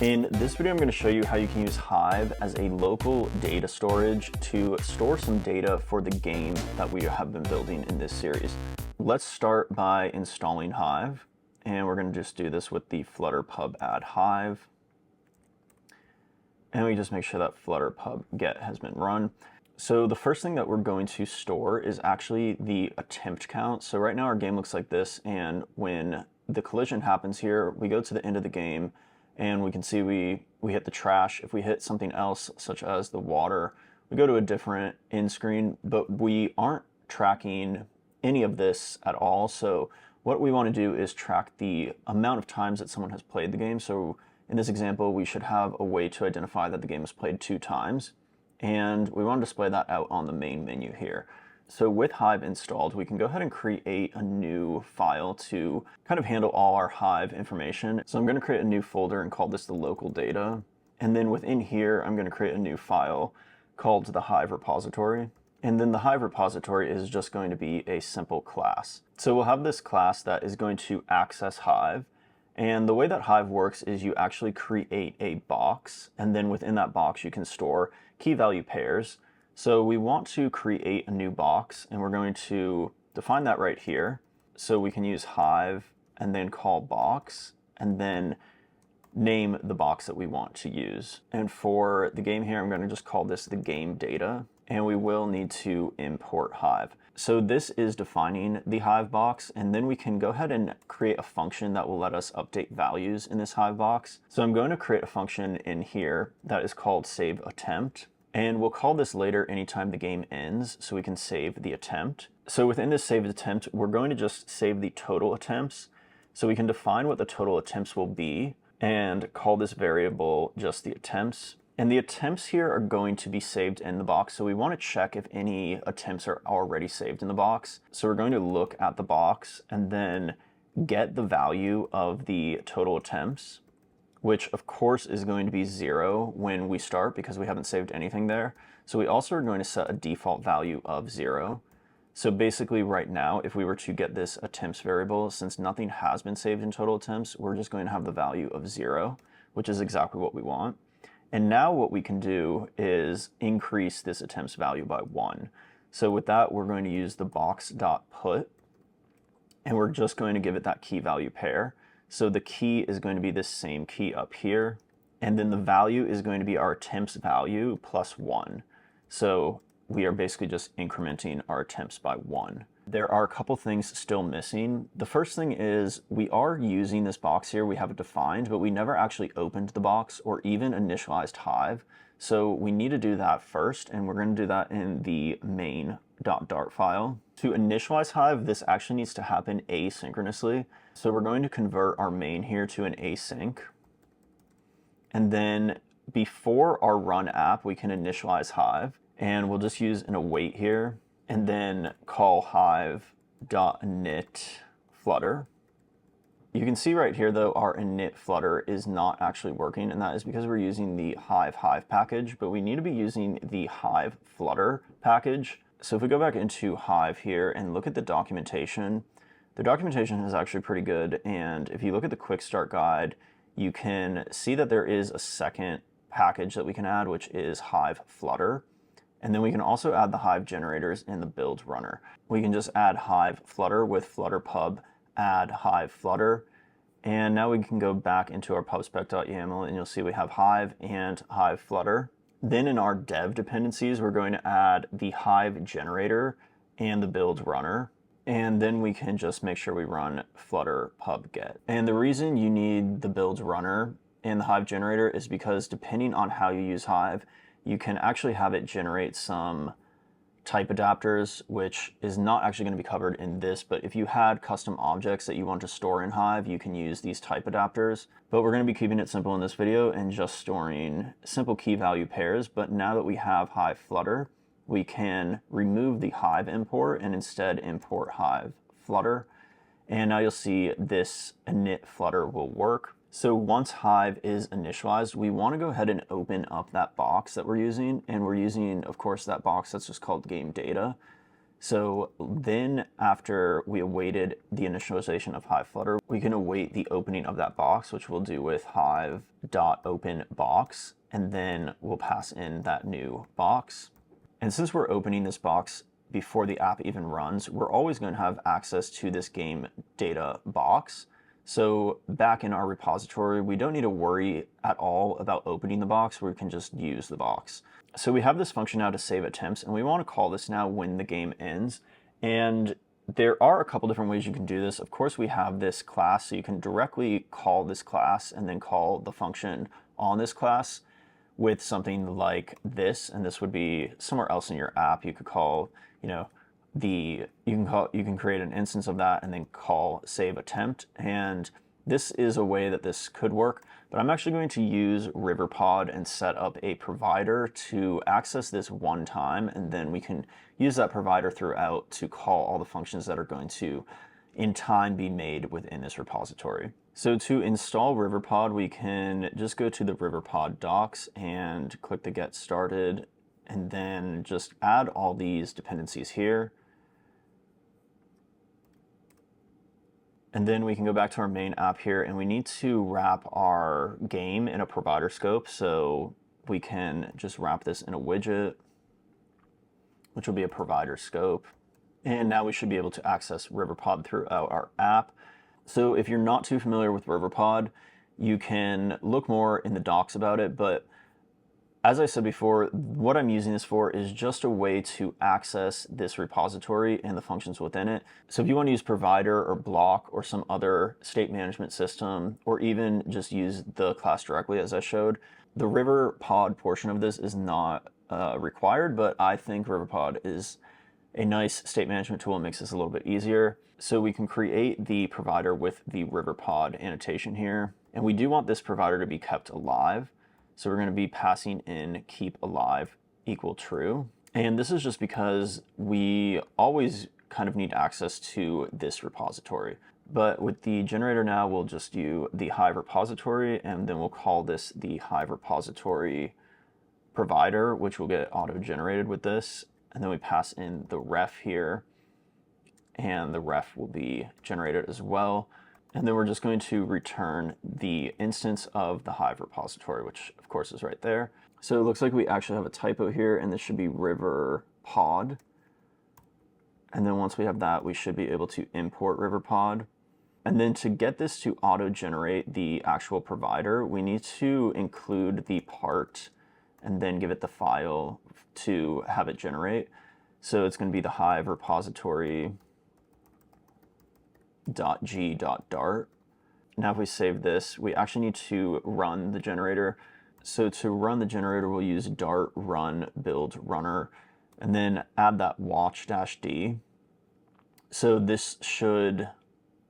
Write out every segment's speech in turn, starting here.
In this video, I'm going to show you how you can use Hive as a local data storage to store some data for the game that we have been building in this series. Let's start by installing Hive, and we're going to just do this with the Flutter pub add Hive. And we just make sure that Flutter pub get has been run. So the first thing that we're going to store is actually the attempt count. So right now our game looks like this, and when the collision happens here, we go to the end of the game, and we can see we hit the trash. If we hit something else, such as the water, we go to a different end screen, but we aren't tracking any of this at all. So what we want to do is track the amount of times that someone has played the game. So in this example, we should have a way to identify that the game was played 2 times, and we want to display that out on the main menu here. So with Hive installed, we can go ahead and create a new file to kind of handle all our Hive information. So I'm going to create a new folder and call this the local data. And then within here, I'm going to create a new file called the Hive repository. And then the Hive repository is just going to be a simple class. So we'll have this class that is going to access Hive. And the way that Hive works is you actually create a box, and then within that box you can store key value pairs. So we want to create a new box, and we're going to define that right here. So we can use Hive and then call box, and then name the box that we want to use. And for the game here, I'm going to just call this the game data, and we will need to import Hive. So this is defining the Hive box, and then we can go ahead and create a function that will let us update values in this Hive box. So I'm going to create a function in here that is called save attempt, and we'll call this later anytime the game ends, so we can save the attempt. So within this save attempt, we're going to just save the total attempts. So we can define what the total attempts will be and call this variable just the attempts. And the attempts here are going to be saved in the box, so we want to check if any attempts are already saved in the box. So we're going to look at the box and then get the value of the total attempts, which of course is going to be 0 when we start because we haven't saved anything there. So we also are going to set a default value of 0. So basically right now, if we were to get this attempts variable, since nothing has been saved in total attempts, we're just going to have the value of 0, which is exactly what we want. And now what we can do is increase this attempts value by 1. So with that, we're going to use the box.put, and we're just going to give it that key value pair. So the key is going to be this same key up here, and then the value is going to be our attempts value plus 1. So we are basically just incrementing our attempts by 1. There are a couple things still missing. The first thing is we are using this box here, we have it defined, but we never actually opened the box or even initialized Hive. So we need to do that first, and we're going to do that in the main.dart file. To initialize Hive, this actually needs to happen asynchronously. So we're going to convert our main here to an async. And then before our run app, we can initialize Hive, and we'll just use an await here, and then call hive.init flutter. You can see right here though, our init flutter is not actually working, and that is because we're using the Hive package, but we need to be using the Hive Flutter package. So if we go back into Hive here and look at the documentation is actually pretty good, and if you look at the quick start guide, you can see that there is a second package that we can add, which is Hive Flutter. And then we can also add the Hive generators in the build runner. We can just add Hive Flutter with Flutter pub add Hive Flutter. And now we can go back into our pubspec.yaml, and you'll see we have Hive and Hive Flutter. Then in our dev dependencies, we're going to add the Hive generator and the build runner. And then we can just make sure we run Flutter pub get. And the reason you need the build runner and the Hive generator is because depending on how you use Hive, you can actually have it generate some type adapters, which is not actually going to be covered in this, but if you had custom objects that you want to store in Hive, you can use these type adapters. But we're going to be keeping it simple in this video and just storing simple key value pairs. But now that we have Hive Flutter, we can remove the Hive import and instead import Hive Flutter. And now you'll see this init Flutter will work. So once Hive is initialized, we want to go ahead and open up that box that we're using. And we're using, of course, that box that's just called game data. So then after we awaited the initialization of Hive Flutter, we can await the opening of that box, which we'll do with hive.openBox, and then we'll pass in that new box. And since we're opening this box before the app even runs, we're always going to have access to this game data box. So back in our repository, we don't need to worry at all about opening the box. We can just use the box. So we have this function now to save attempts, and we want to call this now when the game ends. And there are a couple different ways you can do this. Of course, we have this class, so you can directly call this class and then call the function on this class with something like this, and this would be somewhere else in your app. You could call, you can create an instance of that and then call save attempt. And this is a way that this could work, but I'm actually going to use Riverpod and set up a provider to access this one time, and then we can use that provider throughout to call all the functions that are going to, in time, be made within this repository. So to install Riverpod, we can just go to the Riverpod docs and click the Get Started, and then just add all these dependencies here. And then we can go back to our main app here, and we need to wrap our game in a provider scope. So we can just wrap this in a widget, which will be a provider scope. And now we should be able to access Riverpod throughout our app. So if you're not too familiar with Riverpod, you can look more in the docs about it, but as I said before, what I'm using this for is just a way to access this repository and the functions within it. So if you want to use provider or block or some other state management system, or even just use the class directly as I showed, the Riverpod portion of this is not required, but I think Riverpod is a nice state management tool and makes this a little bit easier. So we can create the provider with the Riverpod annotation here. And we do want this provider to be kept alive. So we're going to be passing in keep alive equal true. And this is just because we always kind of need access to this repository. But with the generator now, we'll just do the Hive repository, and then we'll call this the Hive repository provider, which will get auto-generated with this. And then we pass in the ref here, and the ref will be generated as well. And then we're just going to return the instance of the Hive repository, which of course is right there. So it looks like we actually have a typo here, and this should be Riverpod. And then once we have that, we should be able to import Riverpod. And then to get this to auto-generate the actual provider, we need to include the part and then give it the file to have it generate. So it's going to be the Hive repository .g.dart. Now if we save this, we actually need to run the generator. So to run the generator, we'll use dart run build runner, and then add that watch-d. So this should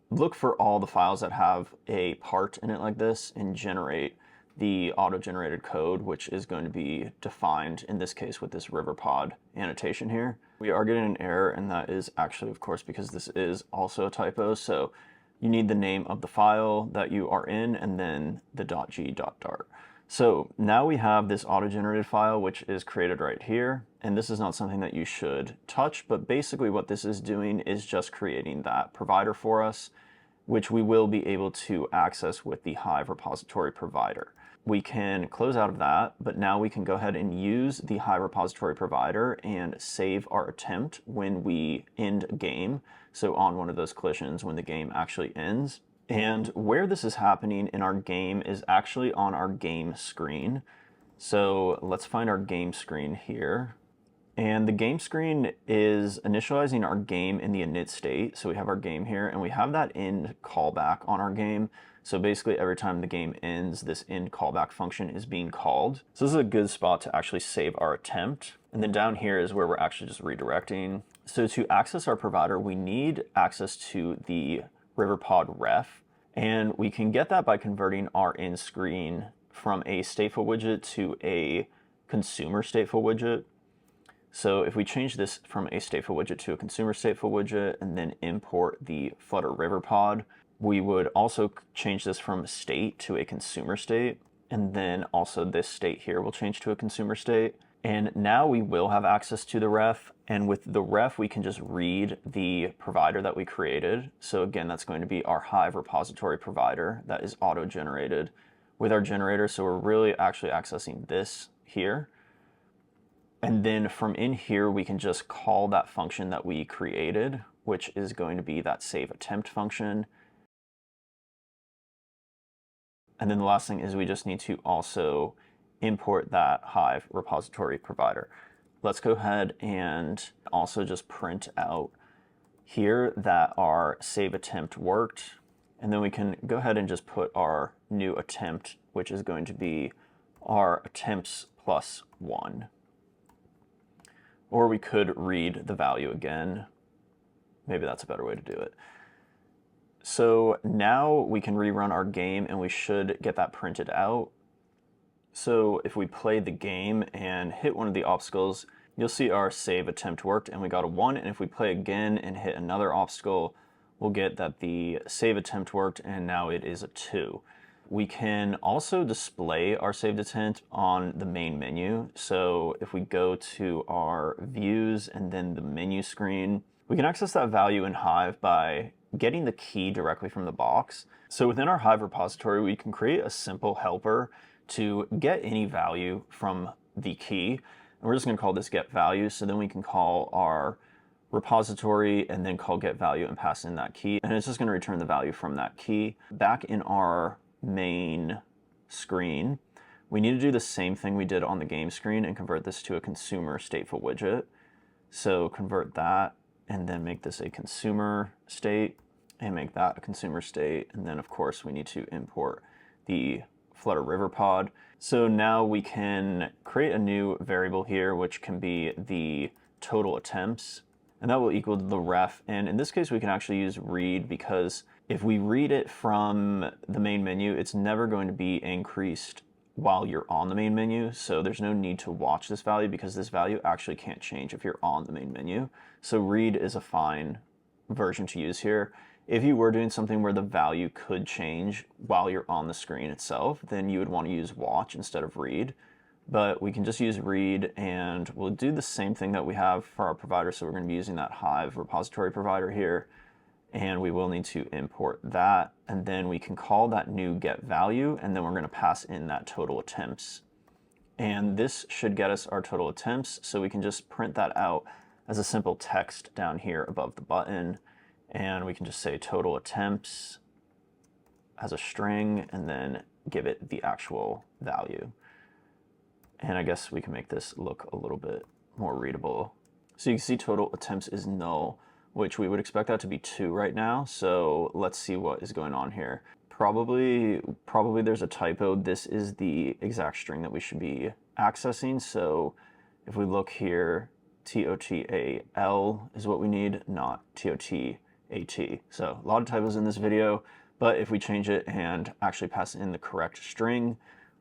look for all the files that have a part in it like this and generate the auto-generated code, which is going to be defined in this case with this Riverpod annotation here. We are getting an error, and that is actually, of course, because this is also a typo. So you need the name of the file that you are in and then the .g.dart. So now we have this auto-generated file, which is created right here. And this is not something that you should touch, but basically what this is doing is just creating that provider for us, which we will be able to access with the Hive repository provider. We can close out of that, but now we can go ahead and use the Hive repository provider and save our attempt when we end game. So on one of those collisions when the game actually ends. And where this is happening in our game is actually on our game screen. So let's find our game screen here. And the game screen is initializing our game in the init state. So we have our game here, and we have that end callback on our game. So basically every time the game ends, this end callback function is being called. So this is a good spot to actually save our attempt. And then down here is where we're actually just redirecting. So to access our provider, we need access to the Riverpod ref. And we can get that by converting our end screen from a stateful widget to a consumer stateful widget. So if we change this from a stateful widget to a consumer stateful widget and then import the Flutter Riverpod, we would also change this from state to a consumer state. And then also this state here will change to a consumer state. And now we will have access to the ref, and with the ref we can just read the provider that we created. So again, that's going to be our Hive repository provider that is auto-generated with our generator. So we're really actually accessing this here. And then from in here, we can just call that function that we created, which is going to be that save attempt function. And then the last thing is we just need to also import that Hive repository provider. Let's go ahead and also just print out here that our save attempt worked. And then we can go ahead and just put our new attempt, which is going to be our attempts plus 1. Or we could read the value again. Maybe that's a better way to do it. So now we can rerun our game and we should get that printed out. So if we play the game and hit one of the obstacles, you'll see our save attempt worked and we got a 1. And if we play again and hit another obstacle, we'll get that the save attempt worked and now it is a 2. We can also display our saved attempt on the main menu. So if we go to our views and then the menu screen, we can access that value in Hive by getting the key directly from the box. So within our Hive repository, we can create a simple helper to get any value from the key. And we're just going to call this get value. So then we can call our repository and then call get value and pass in that key. And it's just going to return the value from that key. Back in our main screen, we need to do the same thing we did on the game screen and convert this to a consumer stateful widget. So convert that and then make this a consumer state and make that a consumer state. And then of course we need to import the Flutter Riverpod. So now we can create a new variable here, which can be the total attempts, and that will equal the ref. And in this case, we can actually use read, because if we read it from the main menu, it's never going to be increased while you're on the main menu. So there's no need to watch this value because this value actually can't change if you're on the main menu. So read is a fine version to use here. If you were doing something where the value could change while you're on the screen itself, then you would want to use watch instead of read. But we can just use read, and we'll do the same thing that we have for our provider. So we're going to be using that Hive repository provider here, and we will need to import that. And then we can call that new get value, and then we're going to pass in that total attempts. And this should get us our total attempts. So we can just print that out as a simple text down here above the button. And we can just say total attempts as a string and then give it the actual value. And I guess we can make this look a little bit more readable. So you can see total attempts is null, which we would expect that to be 2 right now. So let's see what is going on here. Probably there's a typo. This is the exact string that we should be accessing. So if we look here, TOTAL is what we need, not TOTAT. So a lot of typos in this video, but if we change it and actually pass in the correct string,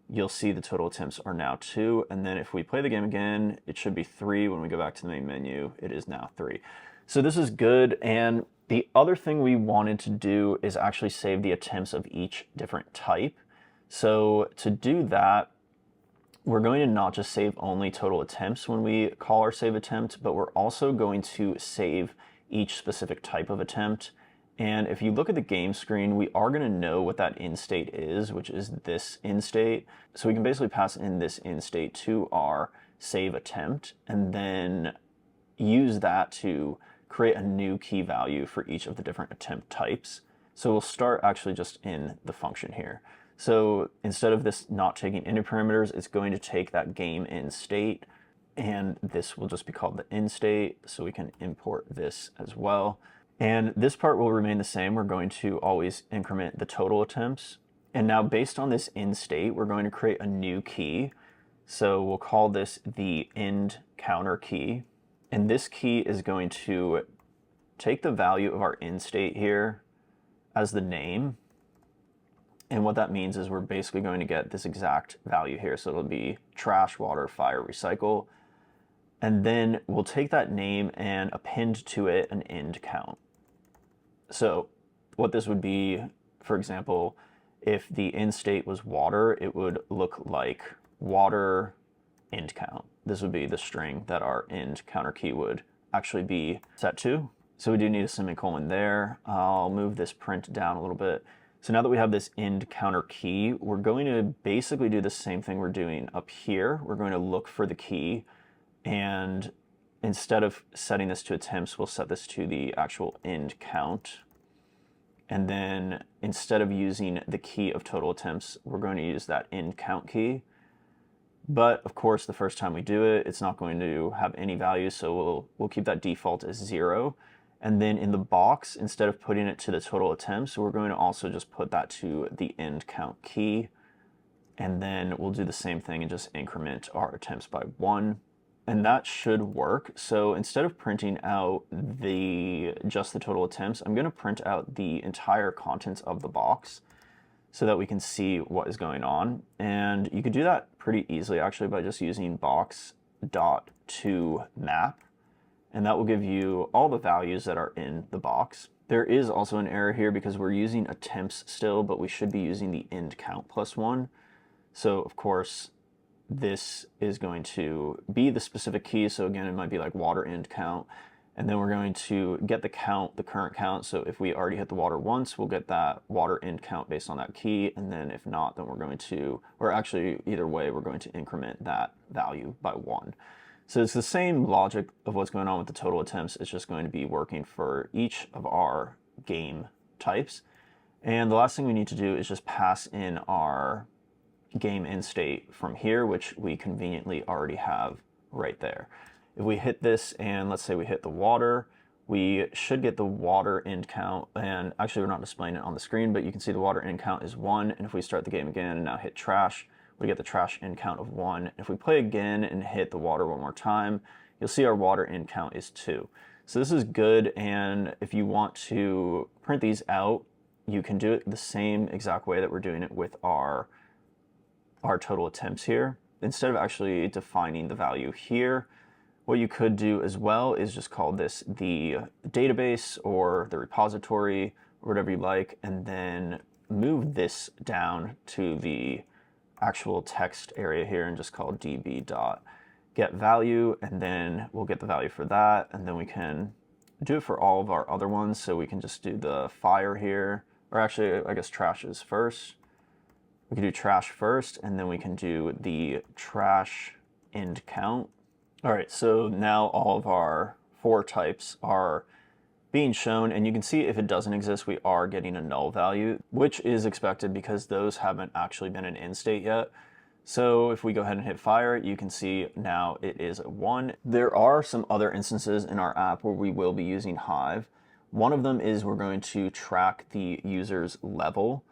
you'll see the total attempts are now 2. And then if we play the game again, it should be 3. When we go back to the main menu, it is now 3. So this is good. And the other thing we wanted to do is actually save the attempts of each different type. So to do that, we're going to not just save only total attempts when we call our save attempt, but we're also going to save each specific type of attempt. And if you look at the game screen, we are going to know what that end state is, which is this end state. So we can basically pass in this end state to our save attempt and then use that to create a new key value for each of the different attempt types. So we'll start actually just in the function here. So instead of this not taking any parameters, it's going to take that game end state, and this will just be called the end state. So we can import this as well. And this part will remain the same. We're going to always increment the total attempts. And now based on this end state, we're going to create a new key. So we'll call this the end counter key. And this key is going to take the value of our end state here as the name. And what that means is we're basically going to get this exact value here. So it'll be trash, water, fire, recycle. And then we'll take that name and append to it an end count. So what this would be, for example, if the end state was water, it would look like water end count. This would be the string that our end counter key would actually be set to. So we do need a semicolon there. I'll move this print down a little bit. So now that we have this end counter key, we're going to basically do the same thing we're doing up here. We're going to look for the key, and instead of setting this to attempts, we'll set this to the actual end count. And then instead of using the key of total attempts, we're going to use that end count key. But of course, the first time we do it, it's not going to have any value, so we'll keep that default as 0. And then in the box, instead of putting it to the total attempts, we're going to also just put that to the end count key. And then we'll do the same thing and just increment our attempts by 1. And that should work. So instead of printing out just the total attempts, I'm going to print out the entire contents of the box so that we can see what is going on. And you could do that pretty easily actually by just using box.toMap. And that will give you all the values that are in the box. There is also an error here because we're using attempts still, but we should be using the end count plus 1. So of course, this is going to be the specific key. So again, it might be like water end count. And then we're going to get the count, the current count. So if we already hit the water once, we'll get that water end count based on that key. And then if not, then we're going to, or actually either way, we're going to increment that value by 1. So it's the same logic of what's going on with the total attempts. It's just going to be working for each of our game types. And the last thing we need to do is just pass in our game end state from here, which we conveniently already have right there. If we hit this and let's say we hit the water, we should get the water end count. And actually we're not displaying it on the screen, but you can see the water end count is 1. And if we start the game again and now hit trash, we get the trash end count of 1. If we play again and hit the water one more time, you'll see our water end count is 2. So this is good, and if you want to print these out, you can do it the same exact way that we're doing it with our total attempts here. Instead of actually defining the value here, what you could do as well is just call this the database or the repository or whatever you like, and then move this down to the actual text area here and just call db.getValue, and then we'll get the value for that, and then we can do it for all of our other ones. So we can just do the fire here, or actually I guess trash is first. We can do trash first, and then we can do the trash end count. All right, so now all of our 4 types are being shown, and you can see if it doesn't exist, we are getting a null value, which is expected because those haven't actually been an end state yet. So if we go ahead and hit fire, you can see now it is a 1. There are some other instances in our app where we will be using Hive. One of them is we're going to track the user's level.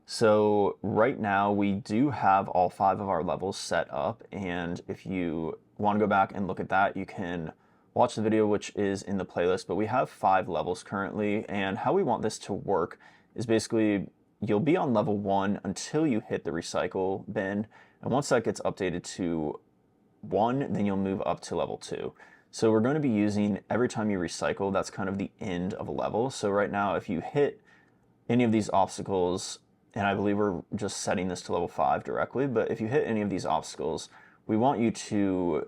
So right now we do have all 5 of our levels set up, and if you want to go back and look at that, you can watch the video, which is in the playlist, but we have 5 levels currently, and how we want this to work is basically you'll be on level 1 until you hit the recycle bin, and once that gets updated to 1, then you'll move up to level 2. So we're going to be using every time you recycle, that's kind of the end of a level. So right now, if you hit any of these obstacles, and I believe we're just setting this to level 5 directly, but if you hit any of these obstacles, we want you to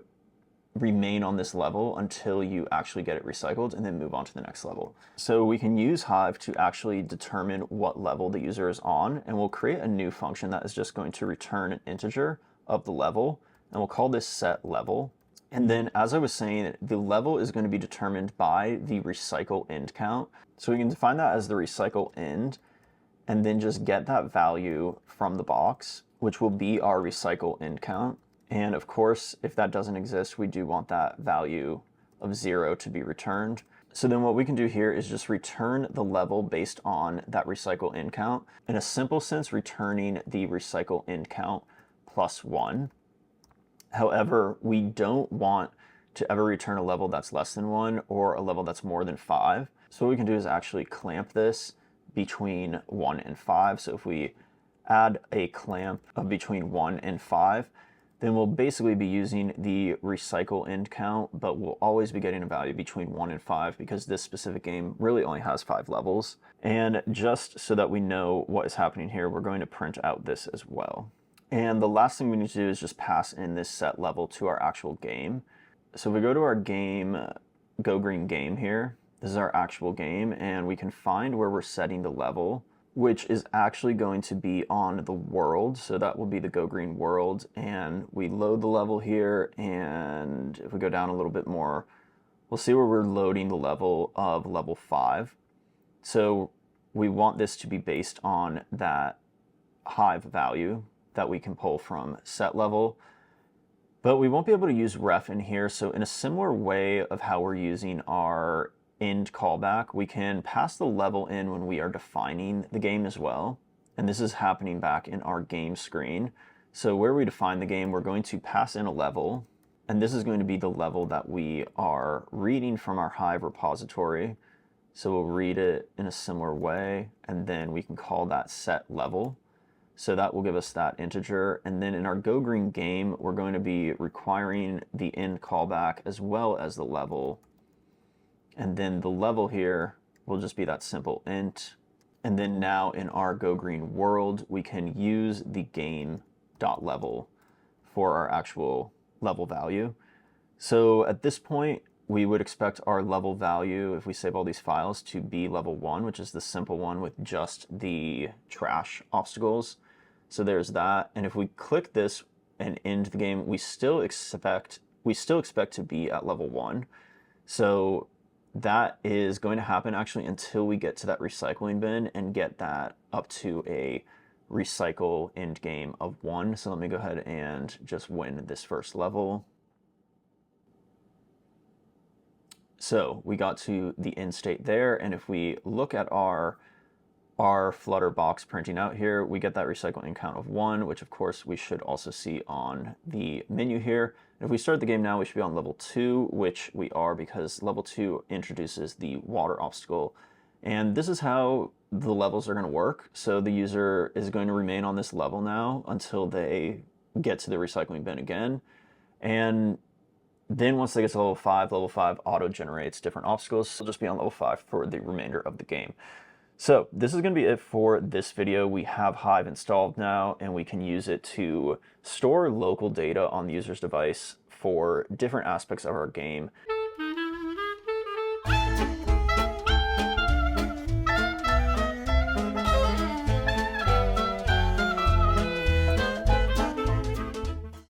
remain on this level until you actually get it recycled and then move on to the next level. So we can use Hive to actually determine what level the user is on, and we'll create a new function that is just going to return an integer of the level, and we'll call this set level. And then, as I was saying, the level is going to be determined by the recycle end count. So we can define that as the recycle end, and then just get that value from the box, which will be our recycle end count. And of course, if that doesn't exist, we do want that value of 0 to be returned. So then what we can do here is just return the level based on that recycle end count. In a simple sense, returning the recycle end count plus 1. However, we don't want to ever return a level that's less than 1 or a level that's more than 5. So what we can do is actually clamp this between 1 and 5. So if we add a clamp of between 1 and 5, then we'll basically be using the recycle end count, but we'll always be getting a value between 1 and 5 because this specific game really only has 5 levels. And just so that we know what is happening here, we're going to print out this as well. And the last thing we need to do is just pass in this set level to our actual game. So if we go to our game, Go Green Game here, this is our actual game, and we can find where we're setting the level, which is actually going to be on the world. So that will be the Go Green world. And we load the level here, and if we go down a little bit more, we'll see where we're loading the level of level 5. So we want this to be based on that Hive value that we can pull from set level. But we won't be able to use ref in here. So in a similar way of how we're using our end callback, we can pass the level in when we are defining the game as well. And this is happening back in our game screen. So where we define the game, we're going to pass in a level. And this is going to be the level that we are reading from our Hive repository. So we'll read it in a similar way, and then we can call that set level. So that will give us that integer. And then in our Go Green game, we're going to be requiring the end callback as well as the level. And then the level here will just be that simple int. And then now in our Go Green world, we can use the game.level for our actual level value. So at this point, we would expect our level value, if we save all these files, to be level 1, which is the simple one with just the trash obstacles. So there's that. And if we click this and end the game, we still expect to be at level 1. So that is going to happen actually until we get to that recycling bin and get that up to a recycle end game of 1. So let me go ahead and just win this first level. So we got to the end state there, and if we look at our Flutter box printing out here, we get that recycle end count of 1, which of course we should also see on the menu here. And if we start the game now, we should be on level 2, which we are because level 2 introduces the water obstacle. And this is how the levels are going to work. So the user is going to remain on this level now until they get to the recycling bin again. And then once they get to level 5 auto-generates different obstacles. So they'll just be on level 5 for the remainder of the game. So this is going to be it for this video. We have Hive installed now, and we can use it to store local data on the user's device for different aspects of our game.